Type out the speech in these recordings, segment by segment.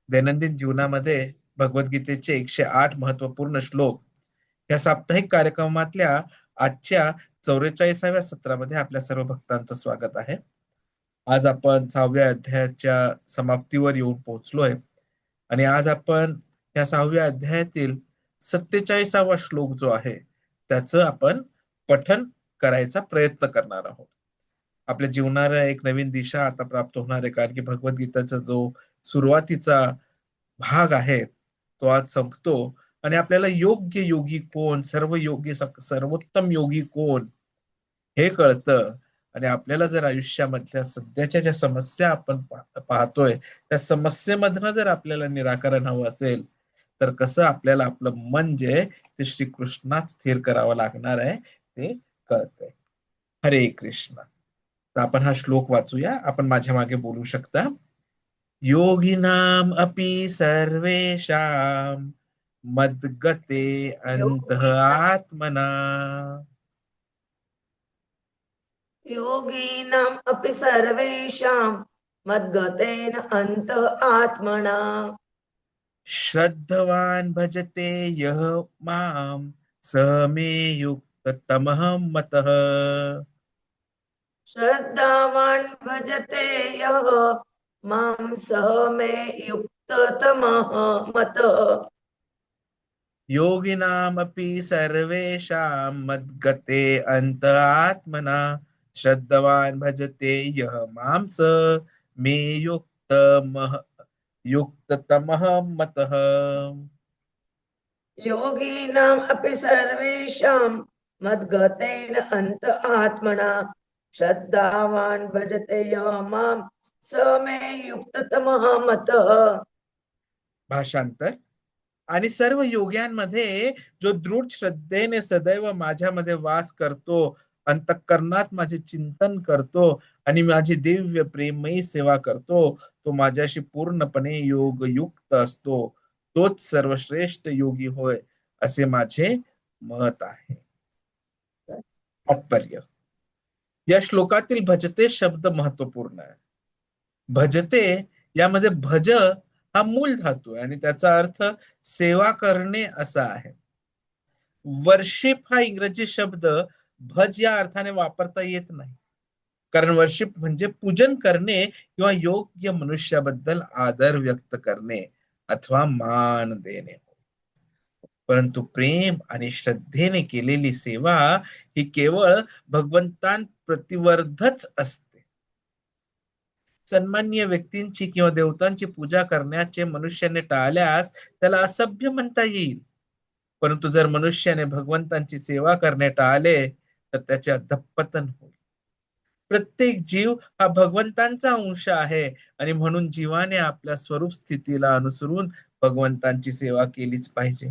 दैनंदिन जीवनामध्ये भगवद्गीतेचे 108 महत्वपूर्ण श्लोक या साप्ताहिक कार्यक्रमातल्या आजच्या 44व्या सत्रामध्ये आपल्या सर्व भक्तांचं स्वागत आहे. आज आपण 6व्या अध्यायाच्या समाप्तीवर येऊन पोहोचलोय आणि आज आपण या 6व्या अध्यायातील 47वा श्लोक जो आहे त्याचं आपण पठन करायचा प्रयत्न करणार आहोत. आपल्या जीवनाला एक नवीन दिशा आता प्राप्त होणार आहे, कारण की भगवद्गीताचा जो सुरुवातीचा भाग आहे तो आज संपतो आणि आपल्याला योग्य योगी कोण, सर्वोत्तम योगी कोण हे कळतं. आणि आपल्याला जर आयुष्यामधल्या सध्याच्या ज्या समस्या आपण पाहतोय त्या समस्येमधनं जर आपल्याला निराकरण हवं असेल तर कसं आपल्याला आपलं मन जे ते श्रीकृष्णात स्थिर करावं लागणार आहे ते कळतंय. हरे कृष्ण. तर आपण हा श्लोक वाचूया. आपण माझ्या मागे बोलू शकता. योगिनाम अपि सर्वेषां मद्गते अंतः आत्मना योगिनाम् अपि सर्वेषां मद्गतेन अन्तः आत्मना श्रद्धवान् भजते यः मां स मे युक्ततमः मतः. श्रद्धावान् भजते यः मां सः मे युक्ततमः मतः. योगिनामपि सर्वेषां मद्गते अन्तः आत्मना श्रद्धवान् भजते यः मां स मे युक्ततमः मतः. योगिनाम् अपि सर्वेषां मद्गतेन अन्तः आत्मना श्रद्धावान् भजते यः मां स मे युक्ततमः मतः. भाषांतर. आणि सर्व योग्यांमध्ये जो दृढ श्रद्धेने सदैव माझ्यामध्ये वास करतो, अंतःकरणात माझे चिंतन करतो आणि माझी दिव्य प्रेमयी सेवा करतो, तो माझ्याशी पूर्णपणे योगयुक्त असतो, तोच सर्वश्रेष्ठ योगी होय असे माझे मत आहे. तात्पर्य. या श्लोकातील भजते शब्द महत्वपूर्ण आहे. भजते यामध्ये भज हा मूल धातू आहे आणि त्याचा अर्थ सेवा करणे असा आहे. वर्शिप हा इंग्रजी शब्द भज या अर्थाने वापरता येत नाही, कारण वर्शिप म्हणजे पूजन करणे किंवा योग्य मनुष्याबद्दल आदर व्यक्त करणे अथवा मान देणे. परंतु प्रेम आणि श्रद्धेने केलेली सेवा ही केवळ भगवंतांप्रतिवर्धच असते. सन्माननीय व्यक्तींची किंवा देवतांची पूजा करण्याचे मनुष्याने टाळल्यास त्याला असभ्य म्हणता येईल, परंतु जर मनुष्याने भगवंतांची सेवा करणे टाळले तर त्याचे अधःपतन होईल. प्रत्येक जीव हा भगवंतांचा अंश आहे आणि म्हणून जीवाने आपल्या स्वरूप स्थितीला अनुसरून भगवंतांची सेवा केलीच पाहिजे.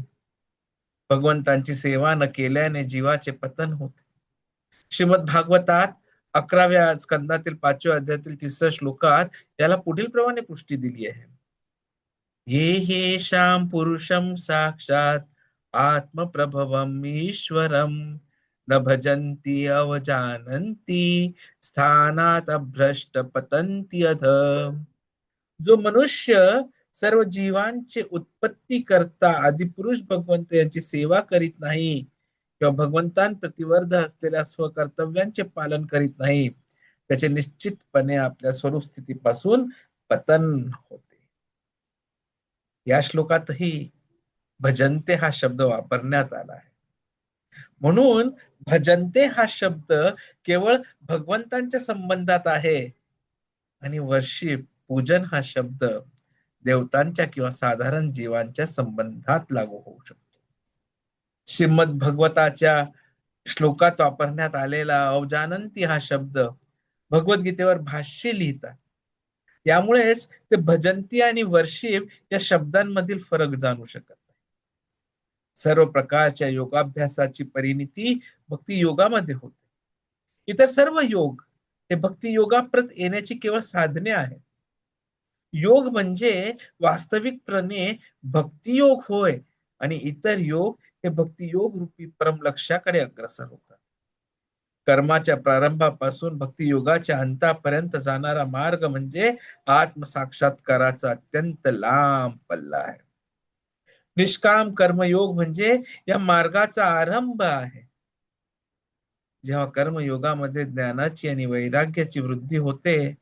भगवंतांची सेवा न केल्याने जीवाचे पतन होते. श्रीमद भागवतात 11व्या स्कंदातील 5व्या अध्यायातील 3ऱ्या श्लोकात याला पुढील प्रमाणे पुष्टी दिली आहे. ये येषां पुरुषं साक्षात आत्मप्रभवम् ईश्वरं न भजन्ति अवजानन्ति स्थानात अभ्रष्ट पतन्ति अध. जो मनुष्य सर्व जीवांचे उत्पत्ती करता आदिपुरुष भगवंत यांची सेवा करीत नाही किंवा भगवंतांप्रतिवर्ध असलेल्या स्वकर्तव्यांचे पालन करीत नाही, त्याचे निश्चितपणे आपल्या स्वरूप स्थितीपासून पतन होते. या श्लोकातही भजन्ते हा शब्द वापरण्यात आला आहे. म्हणून भजन्ते हा शब्द केवळ भगवंतांच्या संबंधात आहे आणि वर्शिप पूजन हा शब्द देवतांच्या किंवा साधारण जीवांच्या संबंधात लागू होऊ शकतो. श्रीमद भगवताच्या श्लोकात वापरण्यात आलेला अवजानंती हा शब्द भगवद्गीतेवर भाष्य लिहितात. त्यामुळेच ते भजंती आणि वर्शिप या शब्दांमधील फरक जाणू शकत नाही. सर्व प्रकारच्या योगाभ्यासाची परिणिती भक्ती योगामध्ये होते. इतर सर्व योग हे भक्ती योगाप्रत येण्याची केवळ साधने आहेत. योग म्हणजे वास्तविकपणे भक्तियोग होय आणि इतर योग हे भक्तियोग रूपी परम लक्ष्याकडे अग्रसर होतात. कर्माच्या प्रारंभापासून भक्ती योगाच्या अंतापर्यंत जाणारा मार्ग म्हणजे आत्मसाक्षात्काराचा अत्यंत लांब पल्ला आहे. निष्काम कर्मयोग म्हणजे या मार्गाचा आरंभ आहे. जेव्हा कर्मयोगामध्ये ज्ञानाची आणि वैराग्याची वृद्धी होते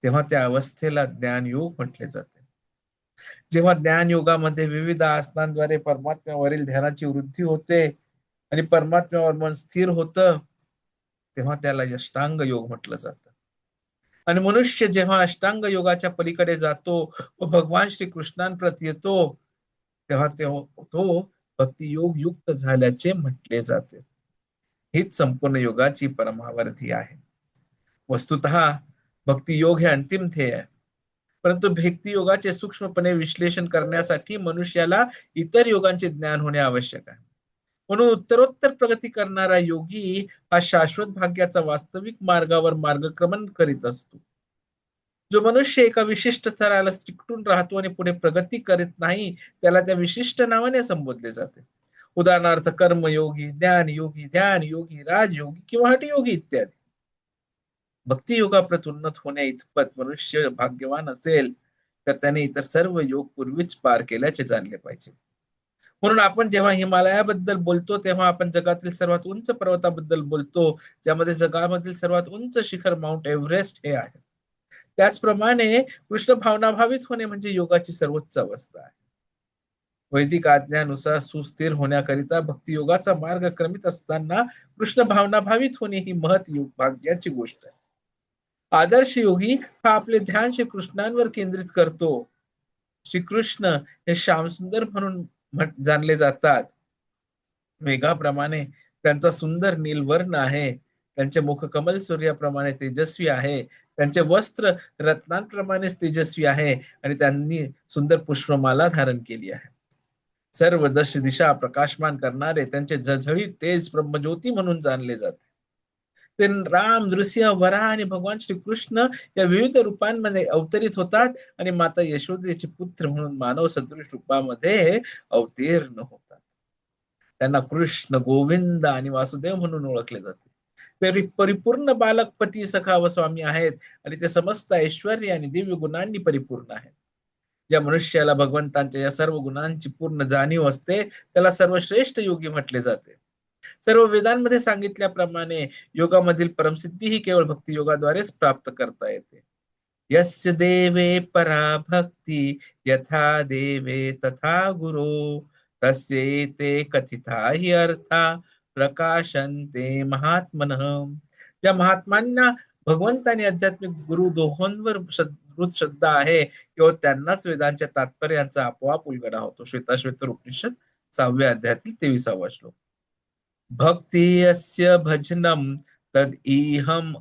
तेव्हा त्या अवस्थेला ज्ञानयोग म्हटले जाते. जेव्हा ज्ञान योगामध्ये विविध आसनांद्वारे परमात्म्यावरील ध्यानाची वृद्धी होते आणि परमात्म्यावर मन स्थिर होतं तेव्हा त्याला अष्टांग योग म्हटलं जातं. आणि मनुष्य जेव्हा अष्टांग योगाच्या पलीकडे जातो व भगवान श्री कृष्णांप्रती येतो तेव्हा तो भक्ती योग युक्त झाल्याचे म्हटले जाते. हीच संपूर्ण योगाची परमावधी आहे. वस्तुतः भक्ती योग हे अंतिम ध्येय आहे, परंतु भक्ती योगाचे सूक्ष्मपणे विश्लेषण करण्यासाठी मनुष्याला इतर योगांचे ज्ञान होणे आवश्यक आहे. म्हणून उत्तरोत्तर प्रगती करणारा योगी हा शाश्वत भाग्याचा वास्तविक मार्गावर मार्गक्रमण करीत असतो. जो मनुष्य एका विशिष्ट स्तराला चिकटून राहतो आणि पुढे प्रगती करत नाही त्याला त्या विशिष्ट नावाने संबोधले जाते. उदाहरणार्थ कर्मयोगी, ज्ञानयोगी, ध्यानयोगी, राजयोगी किंवा हठयोगी इत्यादी. भक्ती योगाप्रत उन्नत होण्या इतपत मनुष्य भाग्यवान असेल तर त्याने इतर सर्व योग पूर्वीच पार केल्याचे जाणले पाहिजे. म्हणून आपण जेव्हा हिमालयाबद्दल बोलतो तेव्हा आपण जगातील सर्वात उंच पर्वताबद्दल बोलतो, ज्यामध्ये जगामधील सर्वात उंच शिखर माउंट एव्हरेस्ट हे आहे. त्याचप्रमाणे कृष्ण भावनाभावित होणे म्हणजे योगाची सर्वोच्च अवस्था आहे. वैदिक आज्ञानुसार सुस्थिर होण्याकरिता भक्ती योगाचा मार्ग क्रमित असताना कृष्ण भावनाभावित होणे ही महत योग भाग्याची गोष्ट आहे. आदर्श योगी हा आपले ध्यान श्री कृष्णांवर केंद्रित करतो. श्रीकृष्ण हे श्यामसुंदर म्हणून जाणले जातात. मेघाप्रमाणे त्यांचा सुंदर नीलवर्ण आहे. त्यांचे मुख कमल सूर्याप्रमाणे तेजस्वी आहे. त्यांचे वस्त्र रत्नांप्रमाणेच तेजस्वी आहे आणि त्यांनी सुंदर पुष्पमाला धारण केली आहे. सर्व दश दिशा प्रकाशमान करणारे त्यांचे झळझळीत तेज ब्रह्मज्योती म्हणून जाणले जाते. ते राम, नृसिंह, वराह आणि भगवान श्रीकृष्ण या विविध रूपांमध्ये अवतरित होतात आणि माता यशोदेचे पुत्र म्हणून मानव सदृश रूपामध्ये अवतीर्ण होतात. त्यांना कृष्ण, गोविंद आणि वासुदेव म्हणून ओळखले जाते. ते परिपूर्ण बालक, पती, सखा व स्वामी आहेत आणि ते समस्त ऐश्वर्य आणि दिव्य गुणांनी परिपूर्ण आहेत. ज्या मनुष्याला भगवंतांच्या या सर्व गुणांची पूर्ण जाणीव असते त्याला सर्वश्रेष्ठ योगी म्हटले जाते. सर्व वेदांमध्ये सांगितल्याप्रमाणे योगामधील परमसिद्धी ही केवळ भक्ती योगाद्वारेच प्राप्त करता येते. यस्य देवे परा भक्ती यथा देवे तथा गुरो तस्येते कथिता हि अर्था प्रकाशन्ते महात्मनः. ज्या महात्मांना भगवंतांनी आध्यात्मिक गुरु दोहोंवर श्रद्धा आहे किंवा त्यांनाच वेदांच्या तात्पर्यांचा आपोआप उलगडा होतो. श्वेताश्वेतर उपनिषद 6व्या अध्यायातील 23वा श्लोक. भक्ति अस्य भजनम तद इहम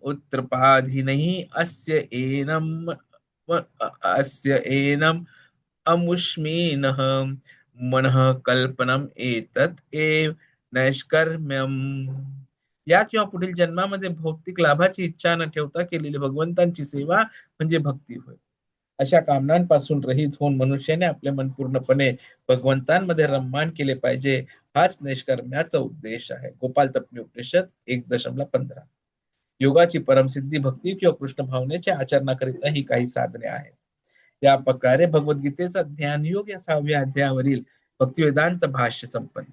उत्तरपाधिनहि अस्य एनम अमुष्मीनः मनः कल्पनम एतत् एव नैष्कर्म्यम. या किंवा पुढील जन्मामध्ये भौतिक लाभाची इच्छा न ठेवता केलेली भगवंतांची सेवा म्हणजे भक्ती होय. अशा कामनांपासून रहित होऊन मनुष्याने आपले मन पूर्णपणे भगवंतांमध्ये रममान केले पाहिजे. हाच नैष्कर्म्याचा उद्देश आहे. गोपाल तपनी उपनिषद 1.15. योगाची परमसिद्धी भक्ती किंवा कृष्ण भावनेच्या आचरणाकरिता ही काही साधने आहेत. या प्रकारे भगवद्गीतेचा ज्ञानयोग या 6व्या अध्यायावरील भक्तिवेदांत भाष्य संपन्न.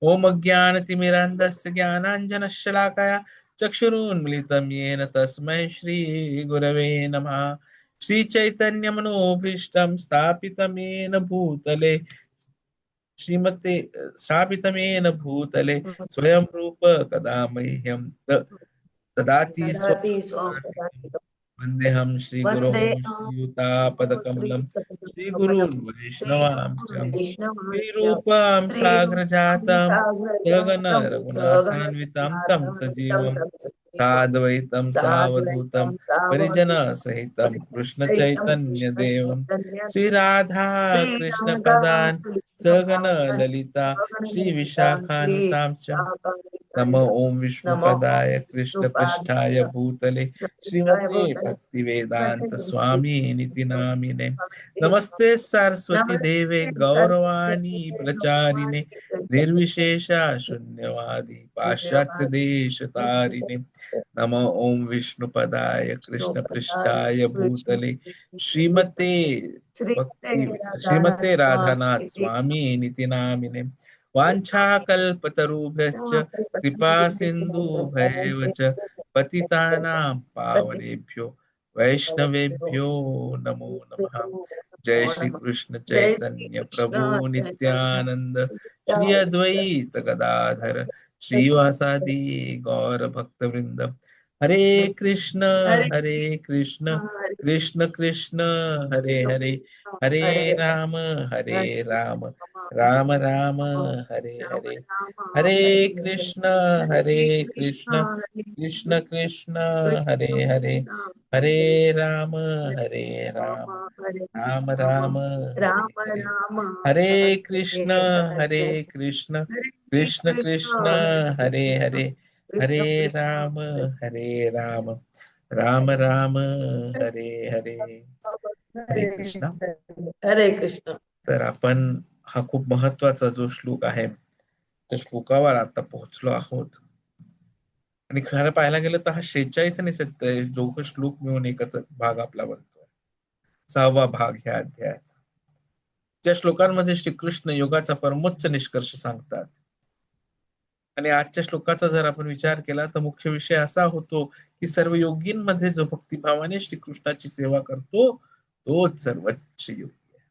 ओम अज्ञानतिमिरान्धस्य ज्ञानाञ्जनशलाकया चक्षुरुन्मीलितं येन तस्मै श्री गुरवे नमः. श्री चैतन्य मनोभीष्टं स्थापितमेन भूतले स्वयं रूप कदा मह्यं ददाति वन्देऽहं श्रीगुरुं श्रीयुतापदकमलं श्रीगुरून् वैष्णवांश्च श्रीरूपं साग्रजातं सहगण रघुनाथान्वितं तं सजीवं साद्वैतं सावधूतं परिजनसहितं कृष्णचैतन्यदेवं श्रीराधा कृष्णपदान् सहगण ललिता श्रीविशाखान्वितांश्च नमो ओम नमो विष्णुपदाय कृष्णपृष्ठाय भूतले श्रीमते भक्तिवेदांत स्वामी निति नामिने नमस्ते सरस्वती देवे गौरवाणी प्रचारिणे निर्विशेषा शून्यवादी पाश्चात्य देश तारिणे नमो ओम विष्णुपदाय कृष्णपृष्ठाय भूतले श्रीमते श्रीमते राधानाथ स्वामी निति नामिने वाञ्छाकल्पतरुभ्यश्च कृपा सिन्धुभ्यैव च पतितानां पावनेभ्यो वैष्णवेभ्यो नमो नमः। जय श्री कृष्ण चैतन्य प्रभु नित्यानंद श्री अद्वैत गदाधर श्रीवासादि गौर भक्तवृंद। हरे कृष्ण कृष्ण कृष्ण हरे हरे, हरे राम राम राम हरे हरे, हरे कृष्ण कृष्ण कृष्ण हरे हरे, हरे राम राम राम हरे हरे, हरे कृष्ण कृष्ण कृष्ण हरे हरे, हरे राम राम राम हरे हरे, हरे कृष्ण। हरे कृष्ण. तर आपण हा खूप महत्वाचा जो श्लोक आहे त्या श्लोकावर आता पोहोचलो आहोत. आणि खरं पाहायला गेलं तर हा 46 आणि 27 दोघं श्लोक मिळून एकच भाग आपला बनतोय, 6वा भाग ह्या अध्यायाचा. ज्या श्लोकांमध्ये श्रीकृष्ण योगाचा परमोच्च निष्कर्ष सांगतात. आणि आजच्या श्लोकाचा जर आपण विचार केला तर मुख्य विषय असा होतो की सर्व योगींमध्ये जो भक्तिभावाने श्रीकृष्णाची सेवा करतो तोच सर्वोच्च योगी आहे.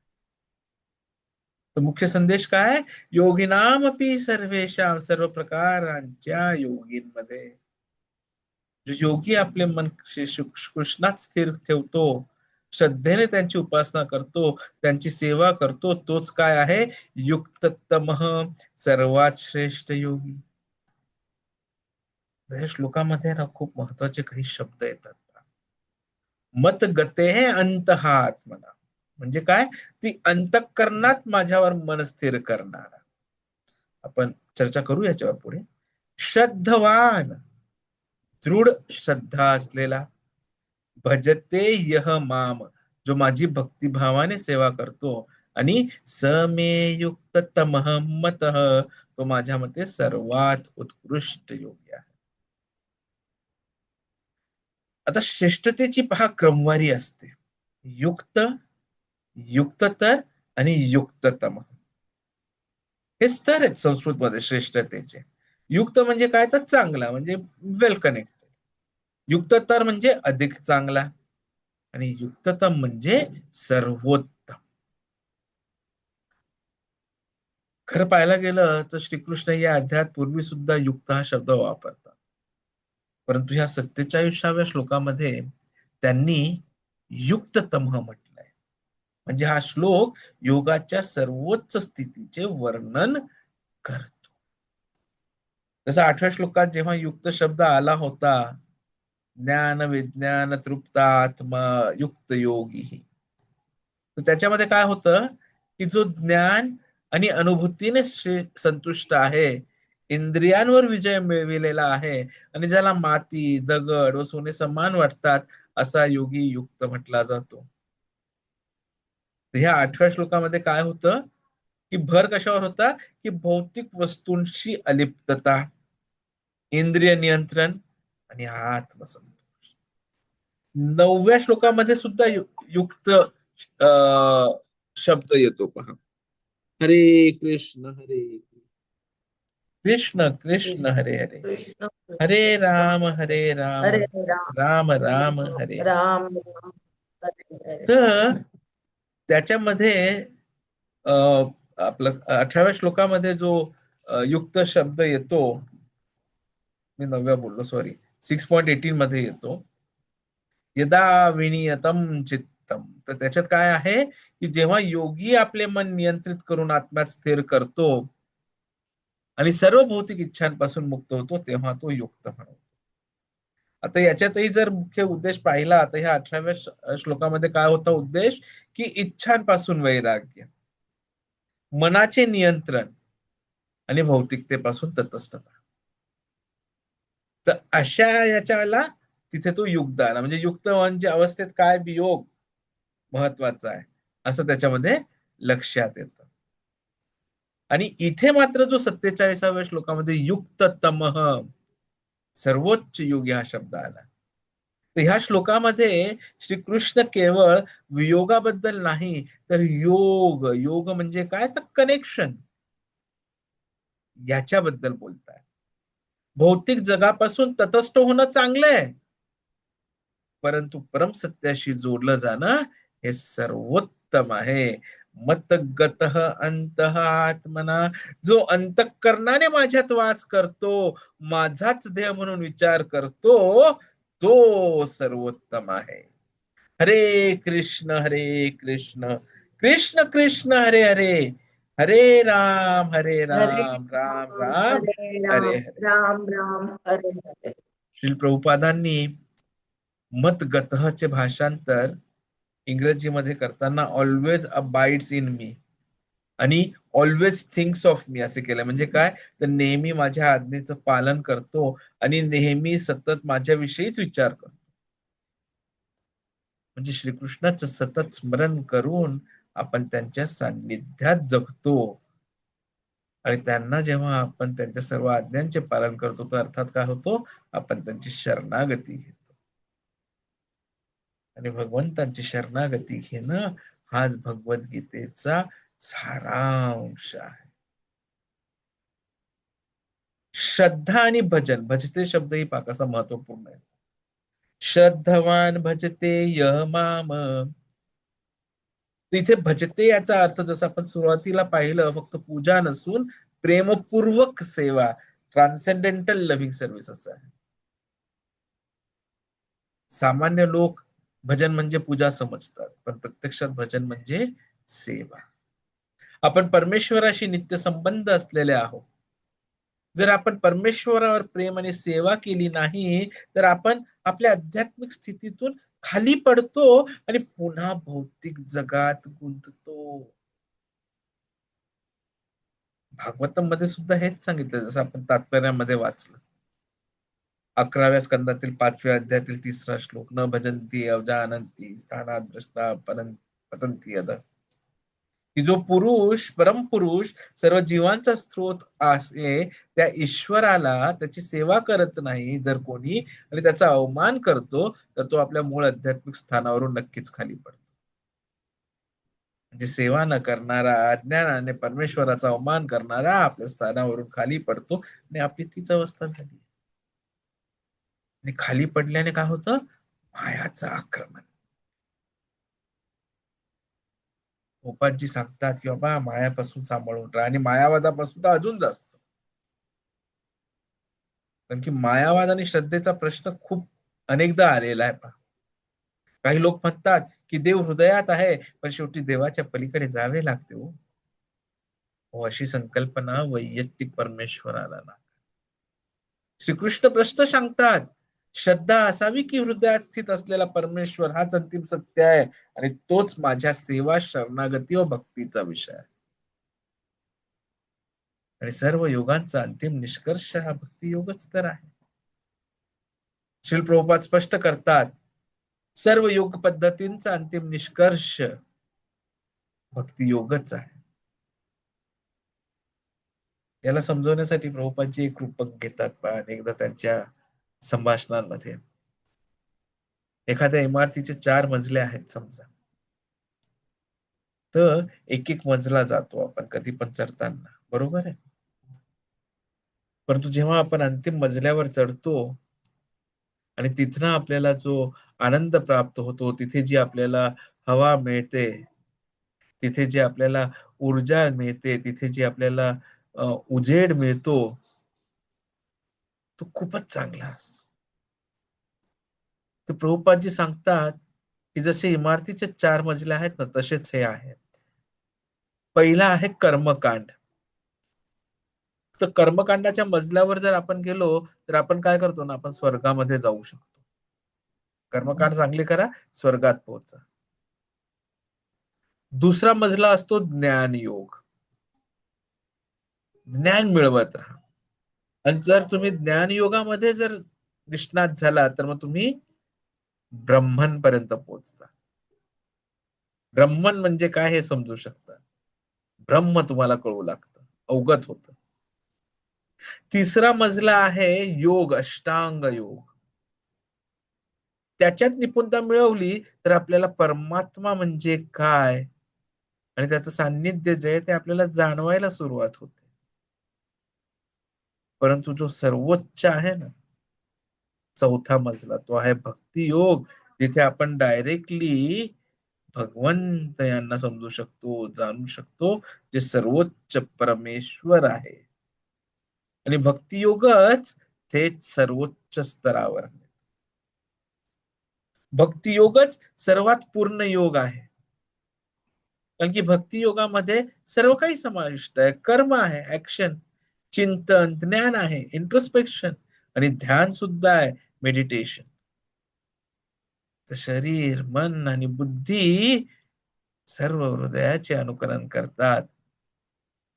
तर मुख्य संदेश काय? योगिनामपि सर्वेषां, सर्व प्रकारांच्या योगींमध्ये जो योगी आपले मन कृष्णात स्थिर ठेवतो, श्रद्धेने त्यांची उपासना करतो, त्यांची सेवा करतो, तोच काय आहे? युक्ततमः, सर्वात श्रेष्ठ योगी. या श्लोकामध्ये ना खूप महत्वाचे काही शब्द येतात. मत गते अंतहात्मना, म्हणजे काय? ती अंतःकरणात माझ्यावर मन स्थिर करणारा. आपण चर्चा करू याच्यावर पुढे. श्रद्धवान, दृढ श्रद्धा असलेला, भजते यह माम, जो माझी भक्तिभावाने सेवा करतो, आणि समे युक्ततमः मतः, तो माझ्या मते सर्वात उत्कृष्ट योगी आहे. आता श्रेष्ठतेची पहा क्रमवारी असते. युक्त, युक्ततर आणि युक्ततम, हे स्तर आहेत संस्कृत मध्ये श्रेष्ठतेचे. युक्त म्हणजे काय? तर चांगला, म्हणजे वेल कनेक्टेड. युक्ततर म्हणजे अधिक चांगला, आणि युक्ततम म्हणजे सर्वोत्तम. खरं पाहायला गेलं तर श्रीकृष्ण या अध्यायात पूर्वी सुद्धा युक्त हा शब्द वापरतात, परंतु ह्या 47व्या श्लोकामध्ये त्यांनी युक्ततम म्हटलंय. म्हणजे हा श्लोक योगाच्या सर्वोच्च स्थितीचे वर्णन करतो. जसं 8व्या श्लोकात जेव्हा युक्त शब्द आला होता, ज्ञान विज्ञान तृप्तात्मा युक्त योगी, तर त्याच्यामध्ये काय होतं की जो ज्ञान आणि अनुभूतीने संतुष्ट आहे, इंद्रियांवर विजय मिळविलेला आहे, आणि ज्याला माती दगड व सोने समान वाटतात, असा योगी युक्त म्हटला जातो. ह्या 8व्या श्लोकामध्ये काय होतं की भर कशावर होता? की भौतिक वस्तूंशी अलिप्तता, इंद्रिय नियंत्रण आणि आत्मसंतोष. 9व्या श्लोकामध्ये सुद्धा युक्त शब्द येतो पहा. हरे कृष्ण कृष्ण कृष्ण हरे हरे, हरे राम राम राम हरे. तर त्याच्यामध्ये आपलं 18व्या श्लोकामध्ये जो युक्त शब्द येतो, मी 9व्या बोललो, सॉरी, 6.18 मध्ये येतो, यदा विनियतम चित्तम. तर त्याच्यात काय आहे की जेव्हा योगी आपले मन नियंत्रित करून आत्म्यात स्थिर करतो आणि सर्व भौतिक इच्छांपासून मुक्त होतो, तेव्हा तो युक्त म्हणतो. आता याच्यातही जर मुख्य उद्देश पाहिला तर ह्या 18व्या श्लोकामध्ये काय होता उद्देश? की इच्छांपासून वैराग्य, मनाचे नियंत्रण आणि भौतिकतेपासून तटस्थता. तर अशा याच्याला तिथे तो युगदान, म्हणजे युक्त म्हणजे अवस्थेत काय वियोग महत्वाचा आहे असं त्याच्यामध्ये लक्षात येतं. आणि इथे मात्र जो 47व्या श्लोकामध्ये युक्त तमः, सर्वोच्च युग हा शब्द आला. तर ह्या श्लोकामध्ये श्रीकृष्ण केवळ वियोगाबद्दल नाही, तर योग, योग म्हणजे काय, तर कनेक्शन, याच्याबद्दल बोलताय. भौतिक जगापासून तटस्थ होणं चांगलं आहे, परंतु परमसत्याशी जोडलं जाणं हे सर्वोत्तम आहे. मतगतः अंतः आत्मना, जो अंतःकरणाने माझ्यात वास करतो, माझाच देह म्हणून विचार करतो, तो सर्वोत्तम आहे. हरे कृष्ण कृष्ण कृष्ण हरे हरे, हरे हरे राम राम राम राम हरे हरे राम हरे. राम राम हरे हरे. श्री प्रभुपादांनी मतगतःचे भाषांतर इंग्रजीमध्ये करताना ऑलवेज अबाइड्स इन मी आणि ऑलवेज थिंक्स ऑफ मी असे केलं. म्हणजे काय, तर नेहमी माझ्या आज्ञेचं पालन करतो आणि नेहमी सतत माझ्याविषयीच विचार करतो. म्हणजे श्रीकृष्णाचं सतत स्मरण करून आपण त्यांच्या सान्निध्यात जगतो. आणि त्यांना जेव्हा आपण त्यांच्या सर्व आज्ञांचे पालन करतो, तर अर्थात काय होतो, आपण त्यांची शरणागती घेतो. आणि भगवंतांची शरणागती घेणं हाच भगवद्गीतेचा सारांश आहे. श्रद्धा आणि भजन, भजते शब्द ही पाकाचा महत्वपूर्ण आहे. श्रद्धवान भजते य माम, तिथे भजते याचा अर्थ जसं आपण सुरुवातीला पाहिलं, फक्त पूजा नसून प्रेमपूर्वक सेवा, ट्रान्सेंडेंटल लव्हिंग सर्व्हिस असं आहे. सामान्य लोक भजन म्हणजे पूजा समजतात, पण प्रत्यक्षात भजन म्हणजे सेवा. आपण परमेश्वराशी नित्य संबंध असलेले आहोत. जर आपण परमेश्वरावर प्रेम आणि सेवा केली नाही, तर आपण आपल्या आध्यात्मिक स्थितीतून खाली पडतो आणि पुन्हा भौतिक जगात गुंततो. भागवतम मध्ये सुद्धा हेच सांगितलं, जसं आपण तात्पर्यामध्ये वाचलं. 11व्या स्कंदातील 5व्या अध्यायातील 3रा श्लोक, न भजंती अवजानंती स्थानात भ्रष्टा पतंती अध, की जो पुरुष, परमपुरुष, सर्व जीवांचा स्रोत आहे, त्या ईश्वराला त्याची सेवा करत नाही जर कोणी, आणि त्याचा अवमान करतो, तर तो आपल्या मूळ आध्यात्मिक स्थानावरून नक्कीच खाली पडतो. म्हणजे सेवा न करणारा, अज्ञानाने परमेश्वराचा अवमान करणारा आपल्या स्थानावरून खाली पडतो, आणि आपली तीच अवस्था झाली. आणि खाली पडल्याने काय होतं, मायाचं आक्रमण. गोपालजी सांगतात की बाबा मायापासून सांभाळून राहा, आणि मायावादापासून तर अजून जास्त. कारण की मायावाद आणि श्रद्धेचा प्रश्न खूप अनेकदा आलेला आहे. पहा, काही लोक म्हणतात की देव हृदयात आहे, पण शेवटी देवाच्या पलीकडे जावे लागते. हो, अशी संकल्पना वैयक्तिक परमेश्वराला ना. श्रीकृष्ण प्रश्न सांगतात, श्रद्धा असावी की हृदयात स्थित असलेला परमेश्वर हाच अंतिम सत्य आहे, आणि तोच माझ्या सेवा, शरणागती व भक्तीचा विषय आहे. आणि सर्व योगांचा अंतिम निष्कर्ष हा भक्ती योगच तर आहे. श्रील प्रभुपाद स्पष्ट करतात, सर्व योग पद्धतींचा अंतिम निष्कर्ष भक्ती योगच आहे. याला समजवण्यासाठी प्रभुपादजी एक रूपक घेतात. पण एकदा त्यांच्या संभाषणांमध्ये, एखाद्या इमारतीचे 4 मजले आहेत समजा, तर एक एक मजला जातो आपण कधी पण चढताना, बरोबर आहे. परंतु जेव्हा आपण अंतिम मजल्यावर चढतो आणि तिथनं आपल्याला जो आनंद प्राप्त होतो, तिथे जी आपल्याला हवा मिळते, तिथे जे आपल्याला ऊर्जा मिळते, तिथे जी आपल्याला उजेड मिळतो, तो खूपच चांगला असतो. तर प्रभुपादजी सांगतात की जसे इमारतीचे 4 मजले आहेत ना, तसेच हे आहे. पहिला आहे कर्मकांड. तर कर्मकांडाच्या मजल्यावर जर आपण गेलो, तर आपण काय करतो ना, आपण स्वर्गामध्ये जाऊ शकतो. कर्मकांड चांगले करा, स्वर्गात पोहोचा. दुसरा मजला असतो ज्ञानयोग, ज्ञान मिळवत राहा. आणि जर तुम्ही ज्ञानयोगामध्ये जर निष्णात झाला तर मग तुम्ही ब्रह्मन पर्यंत पोहोचता. ब्रह्मन म्हणजे काय हे समजू शकता. ब्रह्म तुम्हाला कळू लागतं, अवगत होतं. तिसरा मजला आहे योग, अष्टांग योग. त्याच्यात निपुणता मिळवली तर आपल्याला परमात्मा म्हणजे काय आणि त्याचं सान्निध्य जे आहे ते आपल्याला जाणवायला सुरुवात होते. परंतु जो सर्वोच्च आहे ना, चौथा मजला, तो आहे भक्ती योग, जिथे आपण डायरेक्टली भगवंत यांना समजू शकतो, जाणू शकतो, जे सर्वोच्च परमेश्वर आहे. आणि भक्ती योगच थेट सर्वोच्च स्तरावर. भक्ती योगच सर्वात पूर्ण योग आहे. कारण की भक्ती योगामध्ये सर्व काही समाविष्ट आहे. कर्म आहे, ऍक्शन, चिंतन, ज्ञान आहे, इंट्रोस्पेक्शन, आणि ध्यान सुद्धा आहे, मेडिटेशन. तर शरीर, मन आणि बुद्धी सर्व हृदयाचे अनुकरण करतात.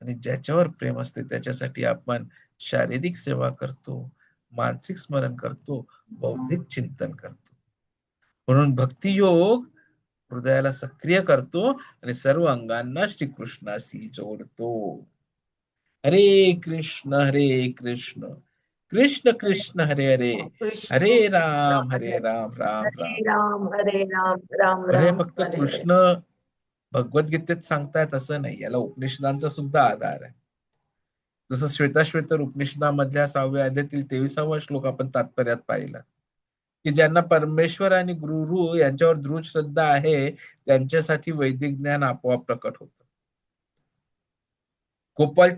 आणि ज्याच्यावर प्रेम असते त्याच्यासाठी आपण शारीरिक सेवा करतो, मानसिक स्मरण करतो, बौद्धिक चिंतन करतो. म्हणून भक्ती योग हृदयाला सक्रिय करतो आणि सर्व अंगांना श्रीकृष्णाशी जोडतो. हरे कृष्ण हरे कृष्ण, कृष्ण कृष्ण हरे हरे, हरे कृष्ण कृष्ण राम हरे हरे राम, राम राम. हरे राम हरे राम राम अरे राम फक्त हरे हरे. कृष्ण भगवद्गीतेत सांगतायत असं नाही, याला उपनिषदांचा सुद्धा आधार आहे. जसं श्वेताश्वेतर उपनिषदामधल्या 6व्या अध्यायातील 23वा श्लोक आपण तात्पर्यात पाहिला, की ज्यांना परमेश्वर आणि गुरु यांच्यावर दृढ श्रद्धा आहे त्यांच्यासाठी वैदिक ज्ञान आपोआप प्रकट होतं. गोपाल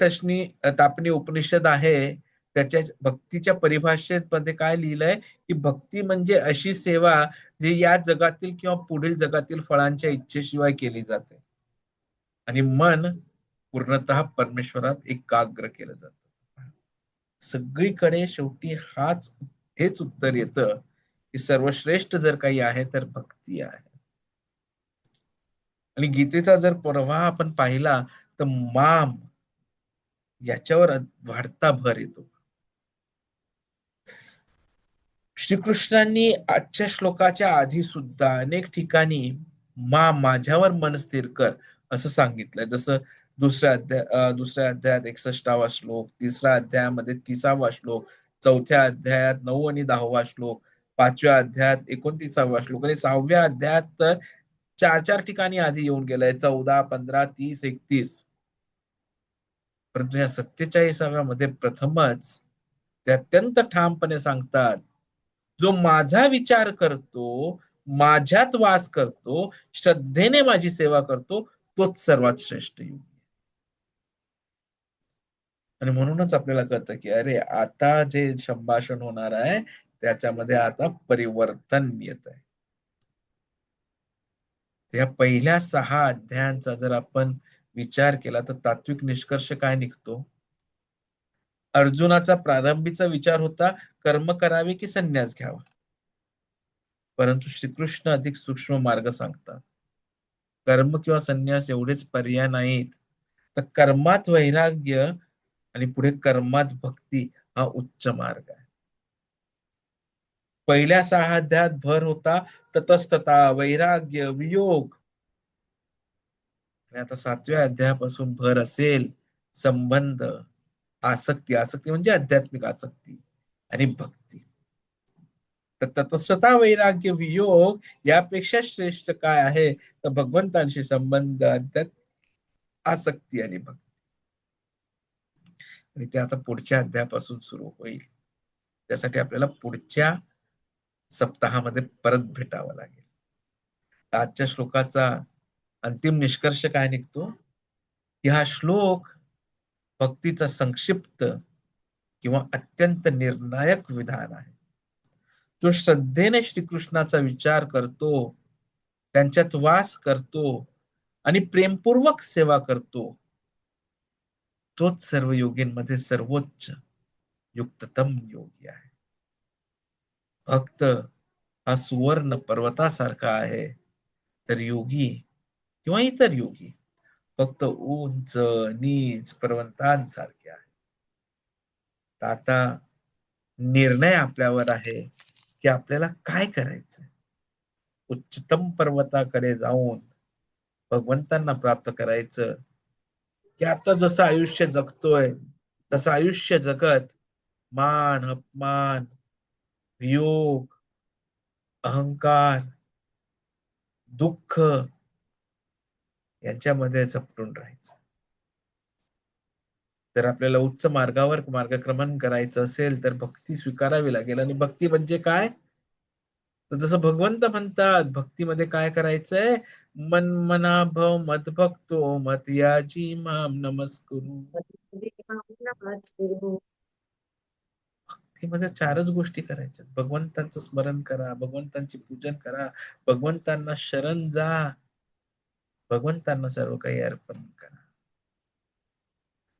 तापणी उपनिषद आहे, त्याच्या भक्तीच्या परिभाषेमध्ये काय लिहिलंय, की भक्ती म्हणजे अशी सेवा जी या जगातील किंवा पुढील जगातील फळांच्या इच्छेशिवाय केली जाते आणि मन पूर्णतः परमेश्वरात एकाग्र केलं जातं. सगळीकडे शेवटी हेच उत्तर येतं, की सर्वश्रेष्ठ जर काही आहे तर भक्ती आहे. आणि गीतेचा जर प्रवाह आपण पाहिला तर माम याच्यावर वाढता भर येतो. श्रीकृष्णांनी आजच्या श्लोकाच्या आधी सुद्धा अनेक ठिकाणी माझ्यावर मन स्थिर कर असं सांगितलंय. जसं दुसऱ्या अध्यायात 61वा श्लोक, तिसऱ्या अध्यायामध्ये 30वा श्लोक, चौथ्या अध्यायात 9 आणि 10वा श्लोक, 5व्या अध्यायात 29वा श्लोक आणि 6व्या अध्यायात तर 4 ठिकाणी आधी येऊन गेलाय, 14, 15, 30, 31. परंतु या 47व्या मध्ये प्रथमच ते अत्यंत ठामपणे सांगतात, जो माझा विचार करतो, माझ्यात वास करतो, श्रद्धेने माझी सेवा करतो, तोच सर्वात श्रेष्ठ योगी. आणि म्हणूनच आपल्याला कळतं की अरे आता जे संभाषण होणार आहे त्याच्यामध्ये आता परिवर्तन येत आहे. त्या पहिल्या 6 अध्यायांचा जर आपण विचार केला तर तात्विक निष्कर्ष काय निघतो? अर्जुनाचा प्रारंभीचा विचार होता कर्म करावे की संन्यास घ्यावा. परंतु श्रीकृष्ण अधिक सूक्ष्म मार्ग सांगतात. कर्म किंवा संन्यास एवढेच पर्याय नाहीत, तर कर्मात वैराग्य आणि पुढे कर्मात भक्ती हा उच्च मार्ग आहे. पहिल्या 6 अध्यायात भर होता तटस्थता, वैराग्य, वियोग. आणि आता 7व्या अध्यायापासून भर असेल संबंध, आसक्ती, आसक्ती म्हणजे आध्यात्मिक आसक्ती आणि भक्ती. तर तटस्थता, वैराग्य, वियोग यापेक्षा श्रेष्ठ काय आहे, तर भगवंतांशी संबंध, आसक्ती आणि भक्ती. आणि ते आता पुढच्या अध्यायापासून सुरू होईल. त्यासाठी आपल्याला पुढच्या सप्ताहामध्ये परत भेटावं लागेल. आजच्या श्लोकाचा अंतिम निष्कर्ष काय निघतो, की हा श्लोक भक्तीचा संक्षिप्त किंवा अत्यंत निर्णायक विधान आहे. जो श्रद्धेने श्रीकृष्णाचा विचार करतो, त्यांच्यात वास करतो आणि प्रेमपूर्वक सेवा करतो, तोच सर्व योगींमध्ये सर्वोच्च युक्ततम योगी आहे. भक्त हा सुवर्ण पर्वतासारखा आहे, तर योगी किंवा इतर योगी फक्त उंच नीच पर्वतांसारखे आहे. आता निर्णय आपल्यावर आहे की आपल्याला काय करायचं. उच्चतम पर्वताकडे जाऊन भगवंतांना प्राप्त करायचं की आता जसं आयुष्य जगतोय तसं आयुष्य जगत मान अपमान वियोग अहंकार दुःख यांच्यामध्ये झपटून राहायचं. जर आपल्याला उच्च मार्गावर मार्गक्रमण करायचं असेल तर भक्ती स्वीकारावी लागेल. आणि भक्ती म्हणजे काय, तर जसं भगवंत म्हणतात भक्तीमध्ये काय करायचंय, मन मना भव मत भक्तो मत याजी माम नमस्कुरु. भक्तीमध्ये चारच गोष्टी करायच्या. भगवंतांचं स्मरण करा, भगवंतांचे पूजन करा, भगवंतांना शरण जा, भगवंतांना सर्व काही अर्पण करा.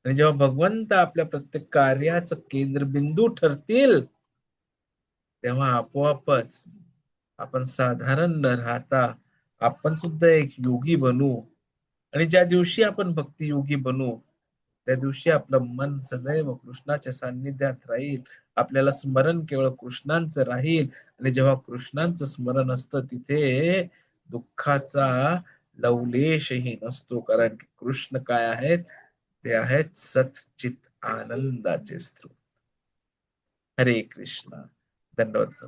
आणि जेव्हा भगवंत आपल्या प्रत्येक कार्याचं केंद्रबिंदू ठरतील तेव्हा आपोआपच आपण साधारण न राहता आपण सुद्धा एक योगी बनू. आणि ज्या दिवशी आपण भक्ती योगी बनू त्या दिवशी आपलं मन सदैव कृष्णाच्या सान्निध्यात राहील. आपल्याला स्मरण केवळ कृष्णांचं राहील. आणि जेव्हा कृष्णांचं स्मरण असतं तिथे दुःखाचा लवलेशही नसतो. कारण की कृष्ण काय आहेत, ते आहेत सच्चित आनंदाचे स्त्रोत. हरे कृष्ण. दंडवत.